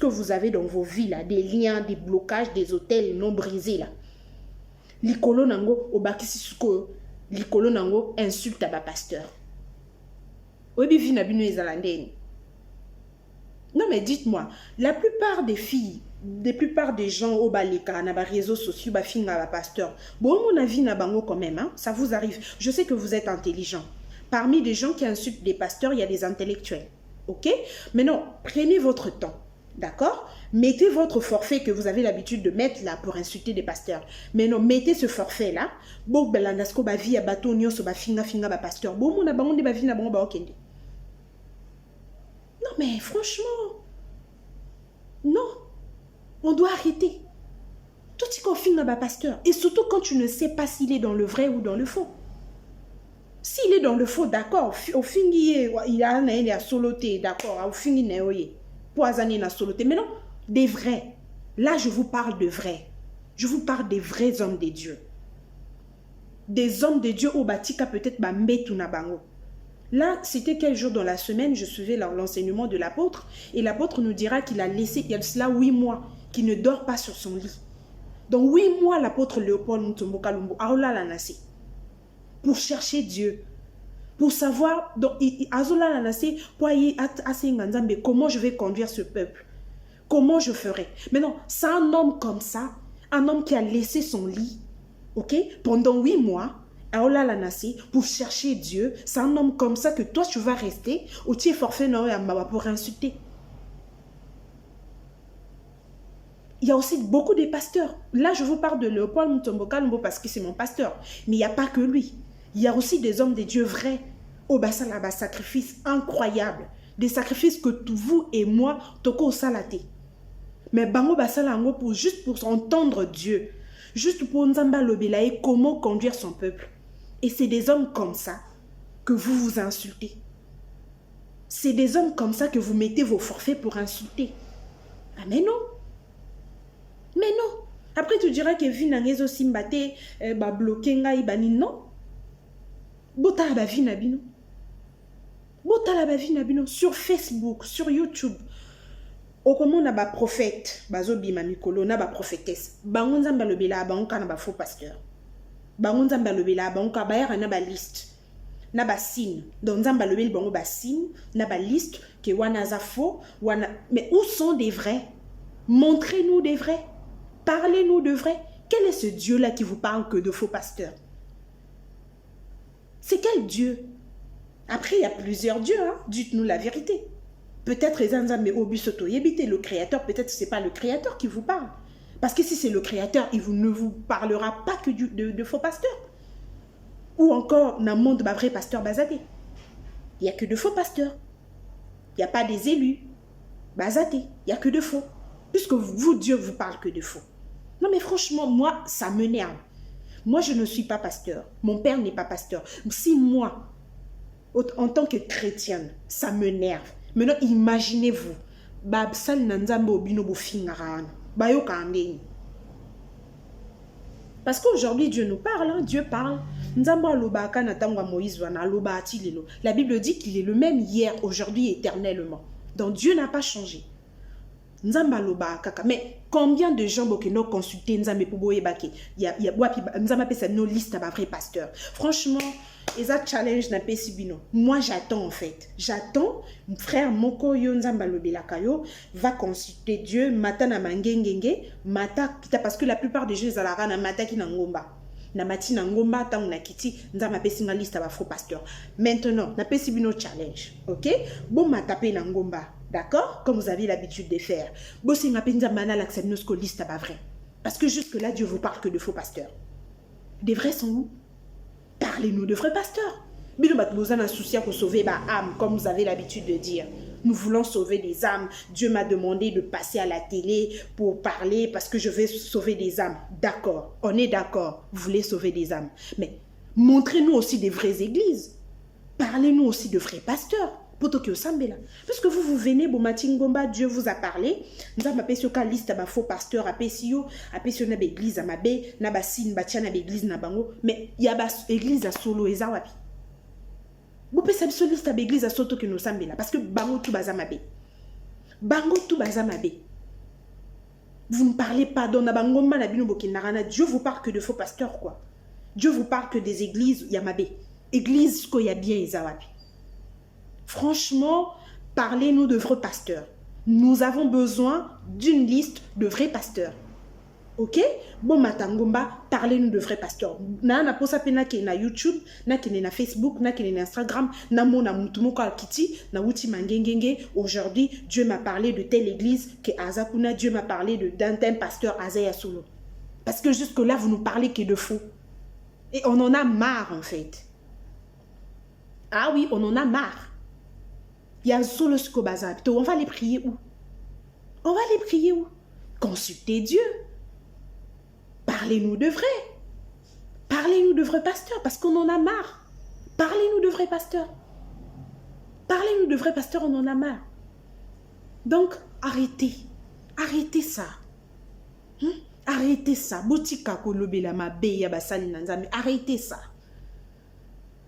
que vous avez dans vos vies, là, des liens, des blocages, des hôtels non brisés, là. Likolo nango, obakisi suko, likolo nango, insulte à ma pasteur. Obi vi na bino ezalandeni. Non, mais dites-moi, la plupart des filles, la plupart des gens au balika, na ba réseaux sociaux, ba finga ba pasteur. Bon, mon avis na bango quand même, hein, ça vous arrive. Je sais que vous êtes intelligents. Parmi les gens qui insultent des pasteurs, il y a des intellectuels. Ok? Mais non, prenez votre temps. D'accord? Mettez votre forfait que vous avez l'habitude de mettre là pour insulter des pasteurs. Mais non, mettez ce forfait là. Bon, belandasko ba vi ya bato nyoso ba finga ba pasteur. Bon, mon abango de ba vi na bango ba okende. Non, mais franchement, non, on doit arrêter. Tout ce qu'on filme à pasteur. Et surtout quand tu ne sais pas s'il est dans le vrai ou dans le faux. S'il est dans le faux, d'accord. Au fin, il a soloté, d'accord. Au fin, il a poisoné na soloté. Mais non, des vrais. Là, je vous parle de vrais. Je vous parle des vrais hommes de Dieu. Des hommes de Dieu au batika peut-être bambetu na bango. Là, c'était quel jour dans la semaine, je suivais l'enseignement de l'apôtre, et l'apôtre nous dira qu'il a laissé, il y a cela 8 mois, qu'il ne dort pas sur son lit. Donc 8 mois, l'apôtre Léopold Mutombo Kalumbo, Aola la Nassé, pour chercher Dieu, pour savoir, donc, Azola la Nassé, comment je vais conduire ce peuple, comment je ferai. Mais non, c'est un homme comme ça, un homme qui a laissé son lit, ok, pendant 8 mois, Aola la Nassé, pour chercher Dieu, c'est un homme comme ça que toi tu vas rester ou tu es forfait pour insulter. Il y a aussi beaucoup de pasteurs. Là, je vous parle de Léopold Mutombo Kalumbo parce que c'est mon pasteur. Mais il n'y a pas que lui. Il y a aussi des hommes de Dieu vrais. Au Basala, sacrifices incroyables. Des sacrifices que vous et moi, toko salaté. Mais bango basala pour juste pour entendre Dieu. Juste pour Nzamba Lobelaye, comment conduire son peuple. Et c'est des hommes comme ça que vous vous insultez. C'est des hommes comme ça que vous mettez vos forfaits pour insulter. Ah mais non. Mais non. Après tu diras que Vinangezo Simbate ba bloqué ngai bani non. Bota la bavina bino. Bota la bavina bino sur Facebook, sur YouTube. Au comment on a ba prophète, bazo bima mikolo na ba prophétesse. Bango nzamba lobela bango na ba faux pasteur. Bango nzamba lobela bango ka ba ya na ba liste. Na ba signe. Donc nzamba lobela bango ba signe, na ba liste que wana za faux, wana mais où sont des vrais? Montrez-nous des vrais. Parlez-nous de vrais. Quel est ce Dieu-là qui vous parle que de faux pasteurs? C'est quel Dieu? Après, il y a plusieurs dieux, hein? Dites-nous la vérité. Peut-être le créateur, peut-être ce n'est pas le créateur qui vous parle. Parce que si c'est le créateur, il ne vous parlera pas que de faux pasteurs. Ou encore, dans le monde, vrai pasteur bazaté. Il n'y a que de faux pasteurs. Il n'y a pas des élus. Bazaté. Il n'y a que de faux. Puisque vous, Dieu, vous parle que de faux. Non, mais franchement, moi, ça m'énerve. Moi, je ne suis pas pasteur. Mon père n'est pas pasteur. Si moi, en tant que chrétienne, ça m'énerve. Maintenant, imaginez-vous. Parce qu'aujourd'hui, Dieu nous parle. Hein? Dieu parle. La Bible dit qu'il est le même hier, aujourd'hui, éternellement. Donc, Dieu n'a pas changé. Mais combien de gens qui n'ont consulté Nzambe pour boyebake? Il y a Nzambe appelle ça nos listes à vrai pasteur. Franchement, et ça challenge n'a pas sibino. Moi j'attends en fait. J'attends frère Moko yo Nzambe lobelakayo va consulter Dieu mata na mangengenge mata parce que la plupart des gens zalara na mata ki na ngomba. Na mati na ngomba ta na kiti Nzambe appelle singa liste à faux pasteur. Maintenant, na pesibino challenge. OK? Bon mata pe na ngomba. D'accord? Comme vous avez l'habitude de faire. Parce que jusque-là, Dieu vous parle que de faux pasteurs. Des vrais sont où? Parlez-nous de vrais pasteurs. Nous avons un souci pour sauver ma âme, comme vous avez l'habitude de dire. Nous voulons sauver des âmes. Dieu m'a demandé de passer à la télé pour parler parce que je veux sauver des âmes. D'accord, on est d'accord. Vous voulez sauver des âmes. Mais montrez-nous aussi des vraies églises. Parlez-nous aussi de vrais pasteurs. Parce que vous venez, Bomatingomba, Dieu vous a parlé. Nous avons appelé sur liste à faux pasteur, appelé sur l'église à Mabé, Nabassine, Batiana, l'église Nabango, mais il y a l'église à Solo et Zawapi. Vous pouvez savoir liste à l'église à Soto que nous sommes là, parce que Bango tout bazamabé. Bango tout bazamabé. Vous ne parlez pas d'Onabangoma Nabinobokinarana. Dieu vous parle que de faux pasteurs, quoi. Dieu vous parle que des églises Yamabe. Églises qu'il y a bien Izawabi. Franchement, parlez-nous de vrais pasteurs. Nous avons besoin d'une liste de vrais pasteurs. Ok? Bon matangomba, parlez-nous de vrais pasteurs. Na posa pena ke na YouTube, na ke na Facebook, na ke na Instagram, na mona mutumoko alkiti, na wuti mangengenge. Aujourd'hui, Dieu m'a parlé de telle église que Azakuna, Dieu m'a parlé d'un pasteur Azaya Solo. Parce que jusque là, vous nous parlez que de faux. Et on en a marre en fait. Ah oui, on en a marre. Il y a solo ce on va les prier où? On va les prier où? Consultez Dieu. Parlez-nous de vrai. Parlez-nous de vrais pasteurs parce qu'on en a marre. Parlez-nous de vrais pasteurs. Parlez-nous de vrais pasteurs, on en a marre. Donc, arrêtez. Arrêtez ça. Arrêtez ça. Botika kolobela mabeya basali nanzami. Arrêtez ça.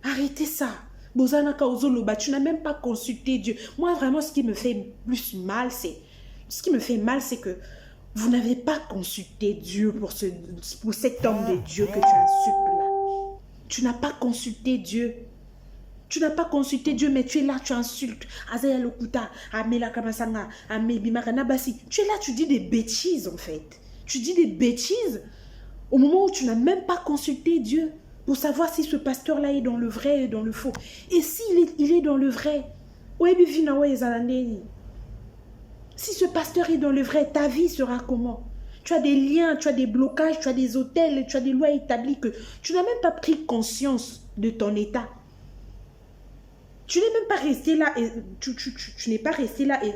Arrêtez ça. Bozanaka ozoloba, tu n'as même pas consulté Dieu. Moi, vraiment, ce qui me fait plus mal, c'est... Ce qui me fait mal, c'est que vous n'avez pas consulté Dieu pour cet homme de Dieu que tu insultes là. Tu n'as pas consulté Dieu. Tu n'as pas consulté Dieu, mais tu es là, tu insultes. Azaya Lokuta, Amela Kamasanga, Amebimara Basi. Tu es là, tu dis des bêtises en fait. Tu dis des bêtises au moment où tu n'as même pas consulté Dieu pour savoir si ce pasteur-là est dans le vrai et dans le faux. Et s'il est dans le vrai, si ce pasteur est dans le vrai, ta vie sera comment? Tu as des liens, tu as des blocages, tu as des hôtels, tu as des lois établies que tu n'as même pas pris conscience de ton état. Tu n'es même pas resté là et tu n'es pas resté là et